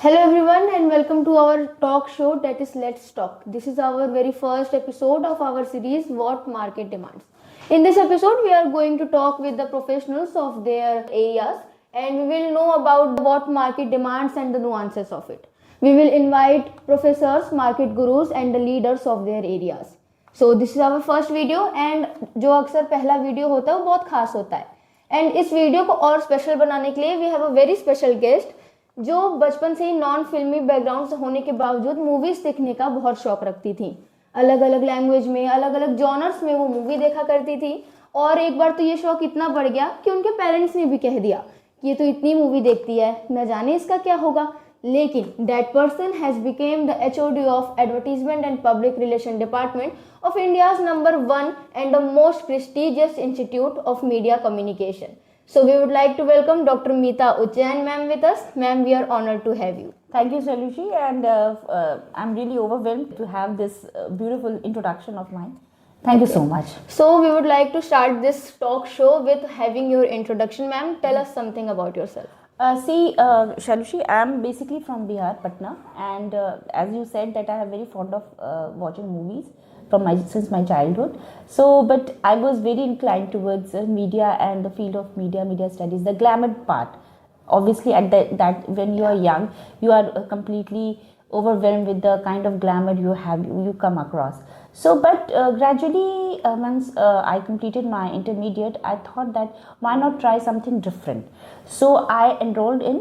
Hello everyone and welcome to our talk show that is Let's Talk. This is our very first episode of our series What Market Demands. In this episode we are going to talk with the professionals of their areas and we will know about what market demands and the nuances of it. We will invite professors, market gurus and the leaders of their areas. So this is our first video and जो अक्सर पहला video होता है वो बहुत खास होता है एंड इस वीडियो को और स्पेशल बनाने के लिए we have a very special guest जो बचपन से ही नॉन फिल्मी बैकग्राउंड से होने के बावजूद मूवीज देखने का बहुत शौक रखती थी। अलग अलग लैंग्वेज में अलग अलग जॉनर्स में वो मूवी देखा करती थी और एक बार तो ये शौक इतना बढ़ गया कि उनके पेरेंट्स ने भी कह दिया कि ये तो इतनी मूवी देखती है न जाने इसका क्या होगा। लेकिन that person has became the HOD of advertisement and public relation department of India's number 1 and the most prestigious institute of media communication. So we would like to welcome Dr. Meeta Ujjain ma'am with us. Ma'am, we are honored to have you. Thank you, Shalushi, and I'm really overwhelmed to have this beautiful introduction of mine. Thank you so much. So we would like to start this talk show with having your introduction, ma'am. Tell us something about yourself. Shalushi, I'm basically from Bihar, Patna, and as you said that I am very fond of watching movies since my childhood. So, but I was very inclined towards media and the field of media studies, the glamour part. Obviously, at that when you are young, you are completely overwhelmed with the kind of glamour you come across. So, but gradually, once I completed my intermediate, I thought that why not try something different. So I enrolled in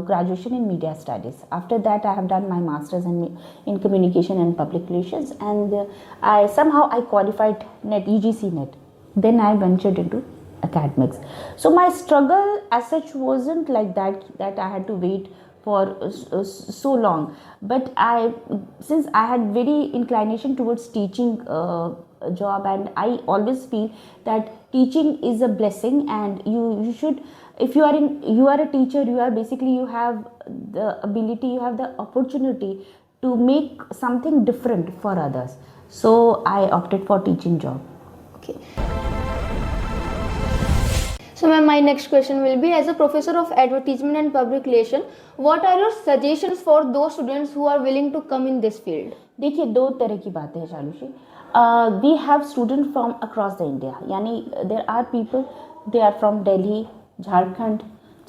graduation in media studies. After that, I have done my masters in communication and public relations, and I qualified NET, UGC NET. Then I ventured into academics. So my struggle as such wasn't like that I had to wait for so long, but since I had very inclination towards teaching job, and I always feel that teaching is a blessing, and you should, if you are a teacher, you have the ability, you have the opportunity to make something different for others. So I opted for teaching job. Okay. So ma'am, my next question will be, as a professor of advertisement and public relation, what are your suggestions for those students who are willing to come in this field? देखिए, दो तरह की बातें हैं शालुशी. We have students from across the India. यानी there are people, they are from Delhi, Jharkhand,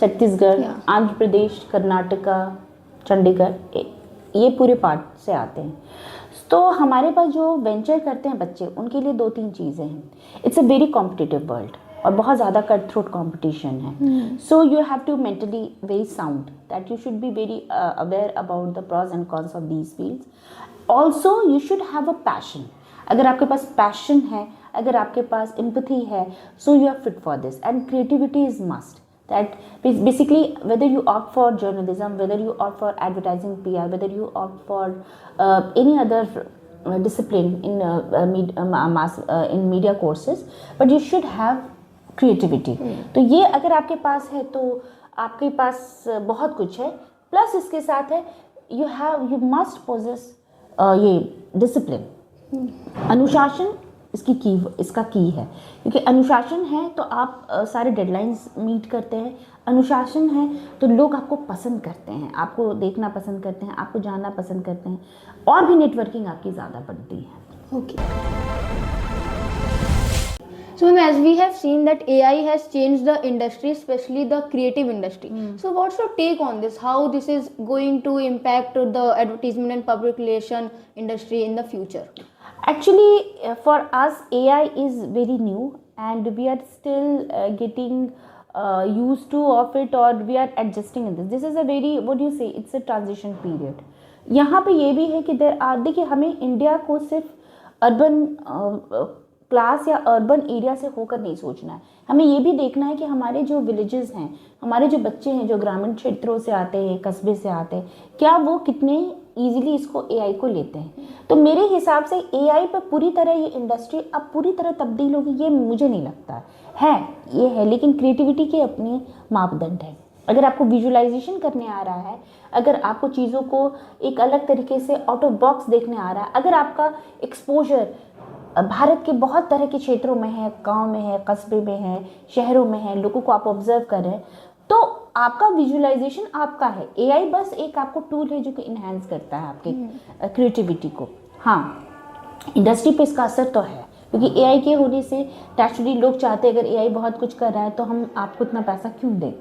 Chhattisgarh, Andhra Pradesh, Karnataka, Chandigarh, ये पूरे part से आते हैं. तो हमारे पास जो वेंचर करते हैं बच्चे, उनके लिए दो तीन चीज़ें हैं. It's a very competitive world और बहुत ज़्यादा कट थ्रोट कॉम्पिटिशन है. So you have to mentally very sound, that you should be very aware about the pros and cons of these fields. Also you should have a passion. अगर आपके पास passion है, अगर आपके पास empathy है, so you are fit for this. And creativity is must. That basically, whether you opt for journalism, whether you opt for advertising PR, whether you opt for any other discipline in media courses, but you should have creativity. तो ये अगर आपके पास है तो आपके पास बहुत कुछ है. प्लस इसके साथ है you must possess ये discipline. अनुशासन इसका की है, क्योंकि अनुशासन है तो आप सारे डेडलाइंस मीट करते हैं. अनुशासन है तो लोग आपको पसंद करते हैं, आपको देखना पसंद करते हैं, आपको जानना पसंद करते हैं, और भी नेटवर्किंग आपकी ज़्यादा बढ़ती है. Okay. So as we have seen that AI has changed the industry, especially the creative industry. So what's your take on this? How this is going to impact the advertisement and public relation industry in the future? Actually, for us, AI is very new, and we are still getting used to of it, or we are adjusting in this. This is a very, what do you say, it's a transition period. यहाँ पे ये भी है कि देखिए, हमें India को सिर्फ अर्बन क्लास या अर्बन एरिया से होकर नहीं सोचना है. हमें ये भी देखना है कि हमारे जो विलेजेस हैं, हमारे जो बच्चे हैं जो ग्रामीण क्षेत्रों से आते हैं, कस्बे से आते हैं, क्या वो कितने ईजिली इसको AI को लेते हैं. तो मेरे हिसाब से AI पर पूरी तरह ये इंडस्ट्री अब पूरी तरह तब्दील होगी, ये मुझे नहीं लगता है. ये है, लेकिन क्रिएटिविटी के अपने मापदंड है. अगर आपको विजुअलाइजेशन करने आ रहा है, अगर आपको चीज़ों को एक अलग तरीके से आउट ऑफ बॉक्स देखने आ रहा है, अगर आपका एक्सपोजर भारत के बहुत तरह के क्षेत्रों में है, गांव में है, कस्बे में है, शहरों में है, लोगों को आप ऑब्जर्व कर रहे हैं, तो आपका विजुअलाइजेशन आपका है, एआई बस एक आपको टूल है जो कि इन्हांस करता है आपके क्रिएटिविटी को। हाँ, इंडस्ट्री पे इसका असर तो है, क्योंकि एआई के होने से नेचुरली लोग चाहते हैं अगर एआई बहुत कुछ कर रहा है तो हम आपको इतना पैसा क्यों दें।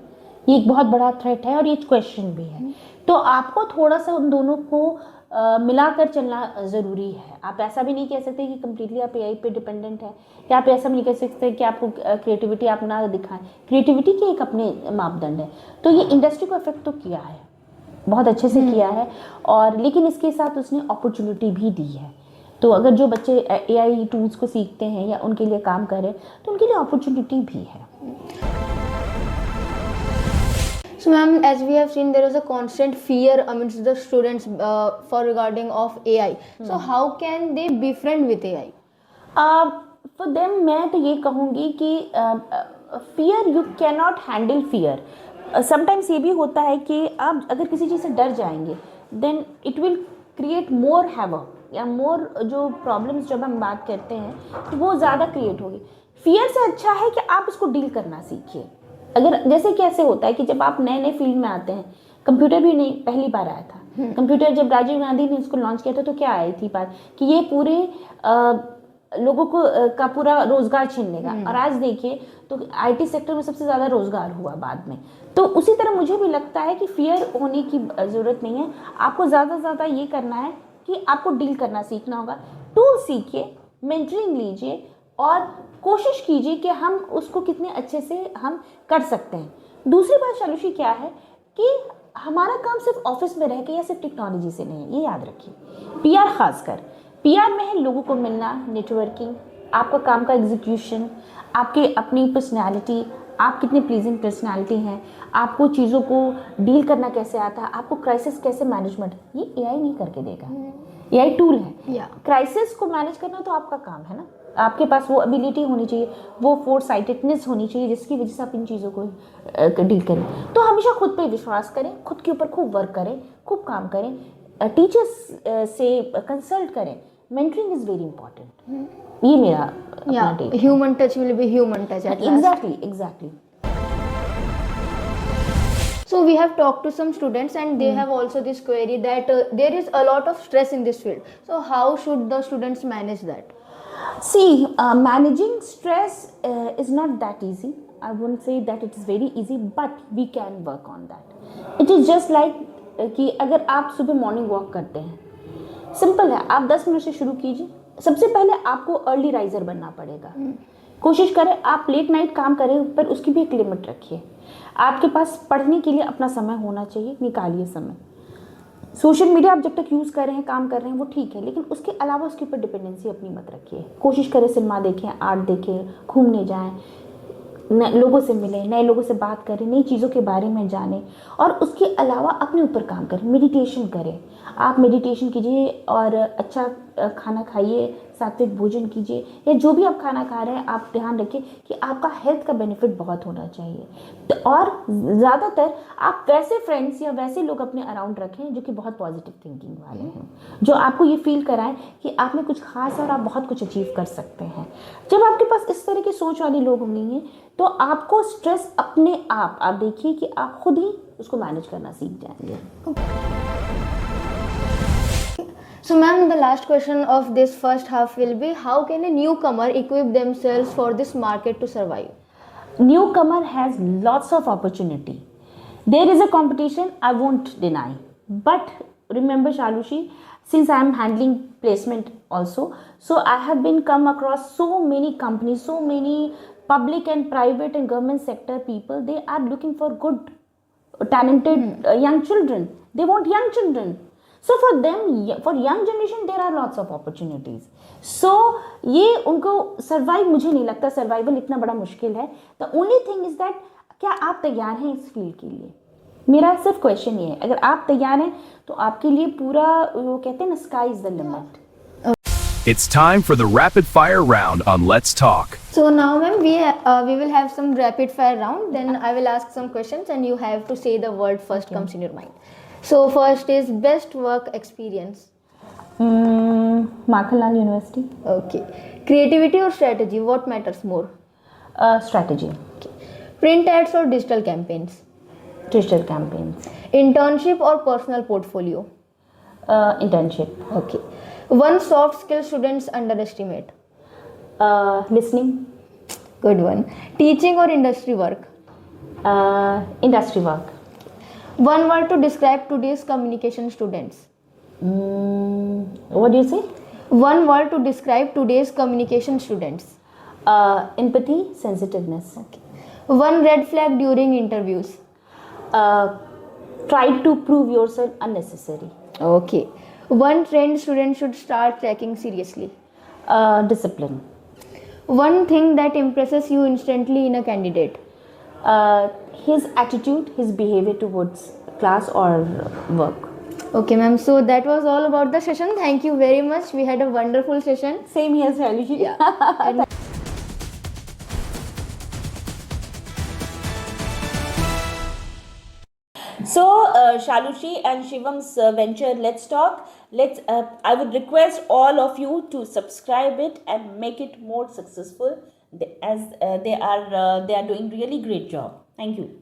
ये एक बहुत बड़ा थ्रेट है और ये क्वेश्चन भी है। तो आपको थोड़ा सा उन दोनों को मिलाकर चलना ज़रूरी है। आप ऐसा भी नहीं कह सकते कि कम्प्लीटली आप एआई पे डिपेंडेंट है, या आप ऐसा भी नहीं कह सकते कि आपको क्रिएटिविटी आप ना दिखाएं। क्रिएटिविटी के एक अपने मापदंड है। तो ये इंडस्ट्री को अफेक्ट तो किया है, बहुत अच्छे से किया है, और लेकिन इसके साथ उसने अपॉर्चुनिटी भी दी है। तो अगर जो बच्चे एआई टूल्स को सीखते हैं या उनके लिए काम कर रहे हैं तो उनके लिए अपॉर्चुनिटी भी है। So ma'am, as we have seen, there is a constant fear amidst the students for regarding of AI. So how can they befriend with AI? For them मैं तो ये कहूँगी कि fear, you cannot handle fear. Sometimes ये भी होता है कि आप अगर किसी चीज़ से डर जाएंगे then it will create more havoc या more जो problems जब हम बात करते हैं तो वो ज़्यादा create होगी। fear से अच्छा है कि आप उसको डील करना सीखिए। अगर जैसे कैसे होता है कि जब आप नए नए फील्ड में आते हैं, कंप्यूटर भी नहीं पहली बार आया था। कंप्यूटर जब राजीव गांधी ने इसको लॉन्च किया था तो क्या आई थी बात कि ये पूरे लोगों को का पूरा रोजगार छीन लेगा, और आज देखिए तो आईटी सेक्टर में सबसे ज़्यादा रोजगार हुआ बाद में। तो उसी तरह मुझे भी लगता है कि फियर होने की ज़रूरत नहीं है। आपको ज़्यादा से ज़्यादा ये करना है कि आपको डील करना सीखना होगा। टूल सीखिए, मेंटरिंग लीजिए और कोशिश कीजिए कि हम उसको कितने अच्छे से हम कर सकते हैं। दूसरी बात शालुशी क्या है कि हमारा काम सिर्फ ऑफिस में रह के या सिर्फ टेक्नोलॉजी से नहीं है, ये याद रखिए। पीआर खासकर, पीआर में है लोगों को मिलना, नेटवर्किंग, आपका काम का एग्जीक्यूशन, आपके अपनी पर्सनैलिटी, आप कितनी प्लीजिंग पर्सनैलिटी हैं, आपको चीज़ों को डील करना कैसे आता है, आपको क्राइसिस कैसे मैनेजमेंट, ये एआई नहीं करके देगा। एआई टूल है। क्राइसिस को मैनेज करना तो आपका काम है ना। आपके पास वो एबिलिटी होनी चाहिए, वो फोरसाइटेडनेस होनी चाहिए जिसकी वजह से आप इन चीज़ों को डील करें। तो हमेशा खुद पे विश्वास करें, खुद के ऊपर खूब वर्क करें, खूब काम करें, टीचर्स से कंसल्ट करें। Mentoring is very important. ये मेरा human touch will be human touch at last. Exactly. So we have talked to some students and they have also this query that there is a lot of stress in this field. So how should the students manage that? See, managing stress is not that easy. I wouldn't say that it is very easy, but we can work on that. It is just like कि अगर आप सुबह morning walk करते हैं, simple है, आप 10 minute से शुरू कीजिए। सबसे पहले आपको अर्ली राइजर बनना पड़ेगा। कोशिश करें आप लेट नाइट काम करें, पर उसकी भी एक लिमिट रखिए। आपके पास पढ़ने के लिए अपना समय होना चाहिए, निकालिए समय। सोशल मीडिया आप जब तक यूज़ कर रहे हैं, काम कर रहे हैं, वो ठीक है, लेकिन उसके अलावा उसके ऊपर डिपेंडेंसी अपनी मत रखिए। कोशिश करें सिनेमा देखें, आर्ट देखें, घूमने जाएं, लोगों से मिलें, नए लोगों से बात करें, नई चीज़ों के बारे में जानें, और उसके अलावा अपने ऊपर काम करें। मेडिटेशन करें, आप मेडिटेशन कीजिए और अच्छा खाना खाइए, सात्विक भोजन कीजिए, या जो भी आप खाना खा रहे हैं आप ध्यान रखिए कि आपका हेल्थ का बेनिफिट बहुत होना चाहिए। तो और ज़्यादातर आप वैसे फ्रेंड्स या वैसे लोग अपने अराउंड रखें जो कि बहुत पॉजिटिव थिंकिंग वाले हैं, जो आपको ये फील कराएं कि आप में कुछ खास है और आप बहुत कुछ अचीव कर सकते हैं। जब आपके पास इस तरह की सोच वाले लोग होंगे तो आपको स्ट्रेस अपने आप देखिए कि आप खुद ही उसको मैनेज करना सीख जाएंगे। So ma'am, the last question of this first half will be, how can a newcomer equip themselves for this market to survive? Newcomer has lots of opportunity. There is a competition, I won't deny. But remember Shalushi, since I am handling placement also, so I have been come across so many companies, so many public and private and government sector people. They are looking for good, talented young children. They want young children. So for them, for young generation, there are lots of opportunities. So ये उनको survive, मुझे नहीं लगता survival इतना बड़ा मुश्किल है। The only thing is that क्या आप तैयार हैं इस फील्ड के लिए? मेरा सिर्फ क्वेश्चन ये है, अगर आप तैयार हैं तो आपके लिए पूरा वो कहते हैं ना, sky is the limit. It's time for the rapid fire round on Let's Talk. So now ma'am, we will have some rapid fire round. Then I will ask some questions and you have to say the word first comes in your mind. So first is best work experience. Markanlal University. Okay. Creativity or strategy, what matters more? Strategy. Okay. Print ads or digital campaigns? Digital campaigns. Internship or personal portfolio? Internship. Okay. One soft skill students underestimate. Listening. Good one. Teaching or industry work? Industry work. One word to describe today's communication students. What do you say? One word to describe today's communication students. Empathy, sensitiveness. One red flag during interviews. Try to prove yourself unnecessary. Okay. One trend student should start tracking seriously. Discipline. One thing that impresses you instantly in a candidate. His attitude, his behavior towards class or work. Okay, ma'am. So that was all about the session. Thank you very much. We had a wonderful session. Same here, Shalushi. Yeah. And So, Shalushi and Shivam's venture, Let's Talk. I would request all of you to subscribe it and make it more successful, as they are doing really great job. Thank you.